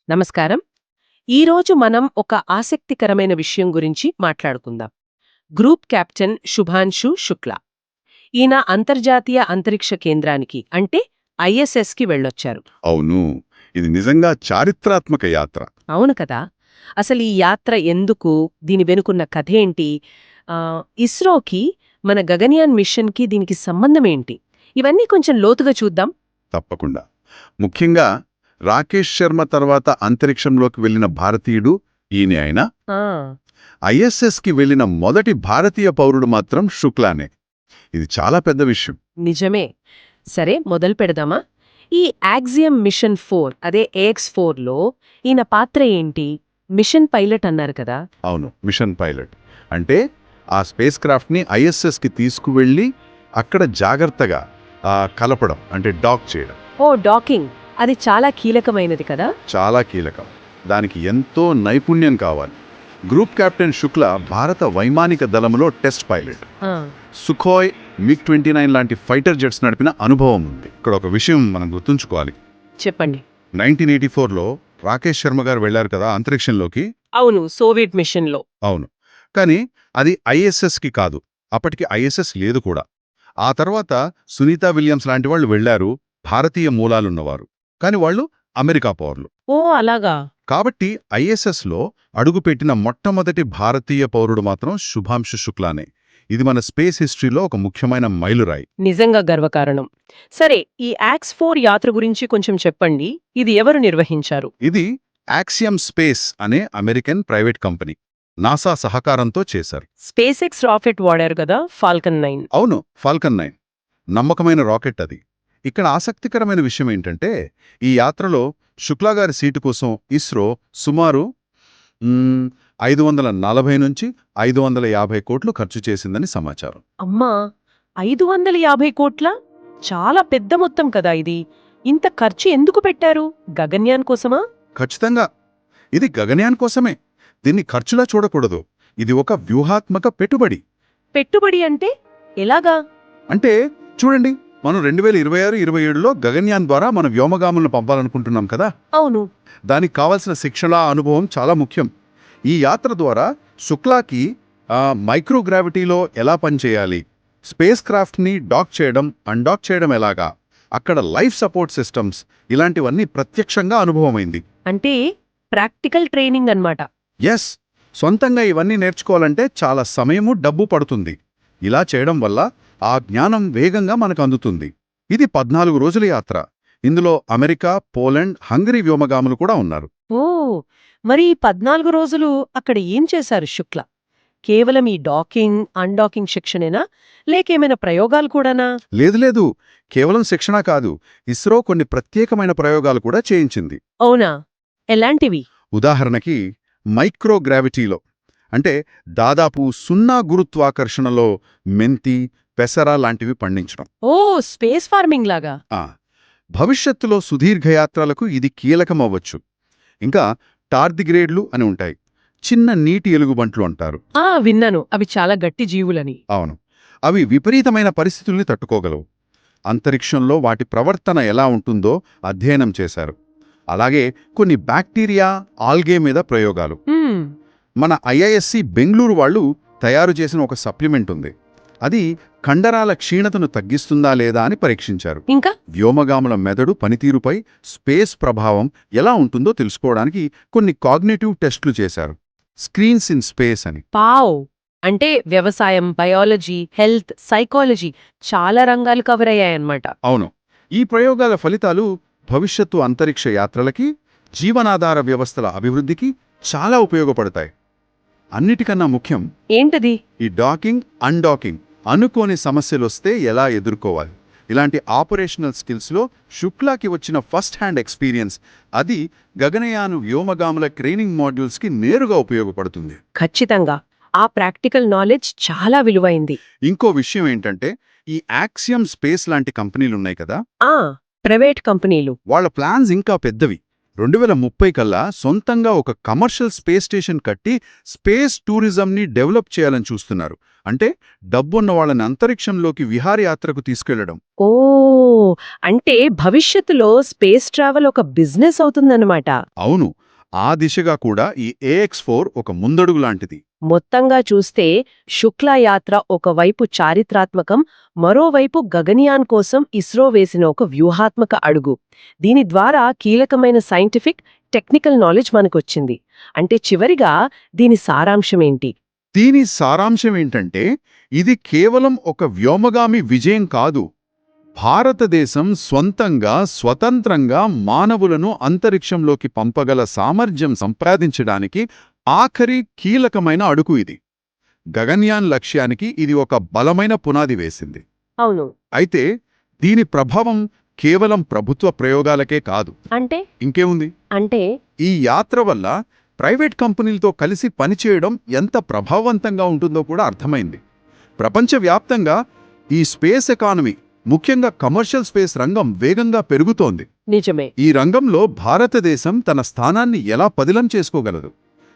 నమస్కారం. ఈరోజు మనం ఒక ఆసక్తికరమైన విషయం గురించి మాట్లాడుకుందాం. Group captain Shubhanshu Shukla. ఈయన అంతర్జాతీయ అంతరిక్ష కేంద్రానికి అంటే ఐఎస్ఎస్కి వెళ్ళొచ్చారు. అవును. ఇది నిజంగా చారిత్రాత్మక యాత్ర. అవును కదా. అసలు ఈ యాత్ర ఎందుకు, దీని వెనుకున్న కథేంటి, ఇస్రోకి మన గగన్యాన్ మిషన్కి దీనికి సంబంధమేంటి, ఇవన్నీ కొంచెం లోతుగా చూద్దాం. తప్పకుండా. ముఖ్యంగా రాకేష్ శర్మ తర్వాత అంతరిక్షంలోకి వెళ్లిన భారతీయుడు ఈయనే అయినా ఆ, ఐఎస్ఎస్కి వెళ్లిన మొదటి భారతీయ పౌరుడు మాత్రం శుక్లానే. ఇది చాలా పెద్ద విషయం. నిజమే. సరే, మొదలు పెడదామా? ఈ యాక్సియం మిషన్ 4 అదే AX4లో ఈయన పాత్ర ఏంటి? మిషన్ పైలట్ అన్నారు కదా. అవును, మిషన్ పైలట్ అంటే ఆ స్పేస్ క్రాఫ్ట్ని ఐఎస్ఎస్కి తీసుకువెళ్ళి అక్కడ జాగ్రత్తగా కలపడం, అంటే డాక్ చేయడం. ఓ, డాకింగ్. అది చాలా కీలకమైనది కదా. చాలా కీలకం. దానికి ఎంతో నైపుణ్యం కావాలి. గ్రూప్ కెప్టెన్ శుక్ల భారత వైమానిక దళములో టెస్ట్ పైలట్. ఆ, సుఖోయ్, MiG-29 లాంటి ఫైటర్ జెట్స్ నడిపిన అనుభవం ఉంది. ఇక్కడ ఒక విషయం మనం గుర్తుంచుకోవాలి. చెప్పండి. 1984లో రాకేష్ శర్మ గారు వెళ్లారు కదా అంతరిక్షంలోకి. అవును, సోవియట్ మిషన్లో. అవును. కానీ అది ఐఎస్ఎస్కి కాదు. అప్పటికి ఐఎస్ఎస్ లేదు కూడా. ఆ తర్వాత సునీతా విలియమ్స్ లాంటి వాళ్ళు వెళ్లారు, భారతీయ మూలాలున్నవారు. కానీ వాళ్ళు అమెరికా పౌరులు. ఓ, అలాగా. కాబట్టి ఐఎస్ఎస్లో అడుగుపెట్టిన మొట్టమొదటి భారతీయ పౌరుడు మాత్రం శుభాంశు శుక్లానే. ఇది మన స్పేస్ హిస్టరీలో ఒక ముఖ్యమైన మైలురాయి. నిజంగా గర్వకారణం. సరే, ఈ యాక్స్ 4 యాత్ర గురించి కొంచెం చెప్పండి. ఇది ఎవరు నిర్వహించారు? ఇది యాక్సియం స్పేస్ అనే అమెరికన్ ప్రైవేట్ కంపెనీ నాసా సహకారంతో చేశారు. స్పేస్ ఎక్స్ రాకెట్ వాడారు కదా, ఫాల్కన్ 9. అవును, ఫాల్కన్ 9 నమ్మకమైన రాకెట్ అది. ఇక్కడ ఆసక్తికరమైన విషయం ఏంటంటే ఈ యాత్రలో శుక్లా గారి సీటు కోసం ఇస్రో సుమారు 540 నుంచి 550 కోట్లు ఖర్చు చేసిందని సమాచారం. అమ్మా, 550 కోట్ల? చాలా పెద్ద మొత్తం కదా ఇది. ఇంత ఖర్చు ఎందుకు పెట్టారు? గగన్యాన్ కోసమా? ఖచ్చితంగా ఇది గగన్యాన్ కోసమే. దీన్ని ఖర్చులా చూడకూడదు. ఇది ఒక వ్యూహాత్మక పెట్టుబడి. పెట్టుబడి అంటే ఎలాగా? అంటే చూడండి, మనం 2026-27లో గగన్యాన్ ద్వారా మన వ్యోమగాములను పంపాలనుకుంటున్నాం కదా. అవును. దానికి కావలసిన శిక్షణ, అనుభవం చాలా ముఖ్యం. ఈ యాత్ర ద్వారా శుక్లాకి మైక్రోగ్రావిటీలో ఎలా పనిచేయాలి, స్పేస్ క్రాఫ్ట్ని డాక్ చేయడం, అన్డాక్ చేయడం ఎలాగా, అక్కడ లైఫ్ సపోర్ట్ సిస్టమ్స్, ఇలాంటివన్నీ ప్రత్యక్షంగా అనుభవమైంది. అంటే ప్రాక్టికల్ ట్రైనింగ్ అన్నమాట. ఎస్, సొంతంగా ఇవన్నీ నేర్చుకోవాలంటే చాలా సమయము, డబ్బు పడుతుంది. ఇలా చేయడం వల్ల ఆ జ్ఞానం వేగంగా మనకు అందుతుంది. ఇది 14 రోజుల యాత్ర. ఇందులో అమెరికా, పోలాండ్, హంగరీ వ్యోమగాములు కూడా ఉన్నారు. ఓ, మరి ఈ 14 రోజులు అక్కడ ఏం చేశారు శుక్ల? కేవలం ఈ డాకింగ్, అన్డాకింగ్ శిక్షణేనా, లేకేమైనా ప్రయోగాలు కూడానా? లేదు, కేవలం శిక్షణ కాదు, ఇస్రో కొన్ని ప్రత్యేకమైన ప్రయోగాలు కూడా చేయించింది. అవునా? ఎలాంటివి? ఉదాహరణకి మైక్రోగ్రావిటీలో, అంటే దాదాపు 0 గురుత్వాకర్షణలో మెంతి, పెసర లాంటివి పండించడం. ఓ, స్పేస్ ఫార్మింగ్ లాగా. ఆ, భవిష్యత్తులో సుదీర్ఘయాత్రలకు ఇది కీలకమవ్వచ్చు. ఇంకా టార్దిగ్రేడ్లు అని ఉంటాయి, చిన్న నీటి ఎలుగుబంట్లు అంటారు. విన్నాను, అవి చాలా గట్టి జీవులని. అవును, అవి విపరీతమైన పరిస్థితుల్ని తట్టుకోగలవు. అంతరిక్షంలో వాటి ప్రవర్తన ఎలా ఉంటుందో అధ్యయనం చేశారు. అలాగే కొన్ని బ్యాక్టీరియా, ఆల్గే మీద ప్రయోగాలు. మ్మ్. మన ఐఐఎస్సి బెంగళూరు వాళ్ళు తయారు చేసిన ఒక సప్లిమెంట్ ఉంది. అది కండరాల క్షీణతను తగ్గిస్తుందా లేదా అని పరీక్షించారు. ఇంకా వ్యోమగాముల మెదడు పనితీరుపై స్పేస్ ప్రభావం ఎలా ఉంటుందో తెలుసుకోవడానికి కొన్ని కాగ్నిటివ్ టెస్టులు చేశారు. స్క్రీన్స్ ఇన్ స్పేస్ అని. పావ్ అంటే వ్యవసాయం, బయాలజీ, హెల్త్, సైకాలజీ, చాలా రంగాలు కవర్ అయ్యాయన్నమాట. అవును, ఈ ప్రయోగాల ఫలితాలు భవిష్యత్తు అంతరిక్ష యాత్రలకి, జీవనాధార వ్యవస్థల అభివృద్ధికి చాలా ఉపయోగపడతాయి. అన్నిటికన్నా ముఖ్యం ఏంటది? ఈ డాకింగ్, అన్డాకింగ్, అనుకోని సమస్యలొస్తే ఎలా ఎదుర్కోవాలి, ఇలాంటి ఆపరేషనల్ స్కిల్స్లో శుక్లాకి వచ్చిన ఫస్ట్ హ్యాండ్ ఎక్స్పీరియన్స్, అది గగనయాను వ్యోమగాముల ట్రైనింగ్ మాడ్యూల్స్కి నేరుగా ఉపయోగపడుతుంది. ఖచ్చితంగా ఆ ప్రాక్టికల్ నాలెడ్జ్ చాలా విలువైంది. ఇంకో విషయం ఏంటంటే ఈ యాక్సియం స్పేస్ లాంటి కంపెనీలున్నాయి కదా, ప్రైవేట్ కంపెనీలు. వాళ్ళ ప్లాన్స్ ఇంకా పెద్దవి. 2030 కల్లా సొంతంగా ఒక కమర్షియల్ స్పేస్ స్టేషన్ కట్టి స్పేస్ టూరిజంని డెవలప్ చేయాలని చూస్తున్నారు. అంటే డబ్బున్న వాళ్ళని అంతరిక్షంలోకి విహారయాత్రకు తీసుకెళ్లడం. ఓ, అంటే భవిష్యత్తులో స్పేస్ ట్రావెల్ ఒక బిజినెస్ అవుతుందన్నమాట. అవును, ఆ దిశగా కూడా ఈ AX4 ఒక ముందడుగు లాంటిది. మొత్తంగా చూస్తే శుక్లా యాత్ర ఒకవైపు చారిత్రాత్మకం, మరోవైపు గగన్యాన్ కోసం ఇస్రో వేసిన ఒక వ్యూహాత్మక అడుగు. దీని ద్వారా కీలకమైన సైంటిఫిక్, టెక్నికల్ నాలెడ్జ్ మనకొచ్చింది. అంటే చివరిగా దీని సారాంశమేంటి? దీని సారాంశం ఏంటంటే, ఇది కేవలం ఒక వ్యోమగామి విజయం కాదు. భారతదేశం స్వంతంగా, స్వతంత్రంగా మానవులను అంతరిక్షంలోకి పంపగల సామర్థ్యం సంపాదించడానికి ఆఖరి కీలకమైన అడుగు ఇది. గగన్యాన్ లక్ష్యానికి ఇది ఒక బలమైన పునాది వేసింది. అవును. అయితే దీని ప్రభావం కేవలం ప్రభుత్వ ప్రయోగాలకే కాదు. అంటే ఇంకేముంది? అంటే ఈ యాత్ర వల్ల ప్రైవేట్ కంపెనీలతో కలిసి పనిచేయడం ఎంత ప్రభావవంతంగా ఉంటుందో కూడా అర్థమైంది. ప్రపంచవ్యాప్తంగా ఈ స్పేస్ ఎకానమీ, ముఖ్యంగా కమర్షియల్ స్పేస్ రంగం వేగంగా పెరుగుతోంది. నిజమే. ఈ రంగంలో భారతదేశం తన స్థానాన్ని ఎలా పదిలం చేసుకోగలదు?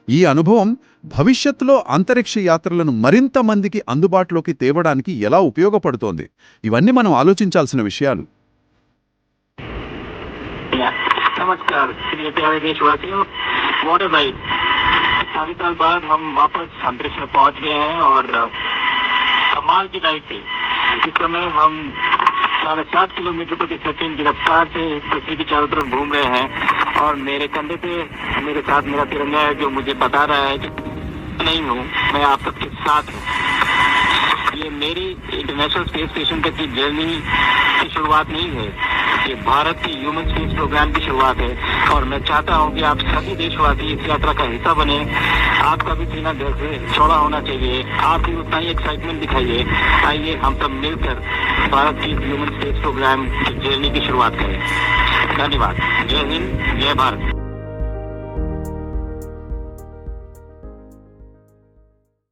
ఈ అనుభవం భవిష్యత్తులో అంతరిక్ష యాత్రలను మరింత మందికి అందుబాటులోకి తేవడానికి ఎలా ఉపయోగపడుతోంది? ఇవన్నీ మనం ఆలోచించాల్సిన విషయాలు. नमस्कार प्रिय प्यारे देशवासियों, मोटे भाई 40 साल बाद हम वापस अंतरिक्ष में पहुंच गए हैं और कमाल की लाइफ थी। इस समय हम 7.5 किलोमीटर प्रति सेकंड की रफ्तार से पृथ्वी की चारों तरफ घूम रहे हैं और मेरे कंधे पे मेरे साथ मेरा तिरंगा है, जो मुझे बता रहा है कि नहीं हूँ, मैं आप सबके साथ हूँ। ये मेरी इंटरनेशनल स्पेस स्टेशन तक की जर्नी की शुरुआत नहीं है, ये भारत की ह्यूमन स्पेस प्रोग्राम की शुरुआत है और मैं चाहता हूँ कि आप सभी देशवासी इस यात्रा का हिस्सा बने। आपका भी सीना दिल से चौड़ा होना चाहिए, आप भी उतना ही एक्साइटमेंट दिखाइए। आइए हम सब मिलकर भारत की ह्यूमन स्पेस प्रोग्राम की जर्नी की शुरुआत करें। धन्यवाद। जय हिंद, जय भारत।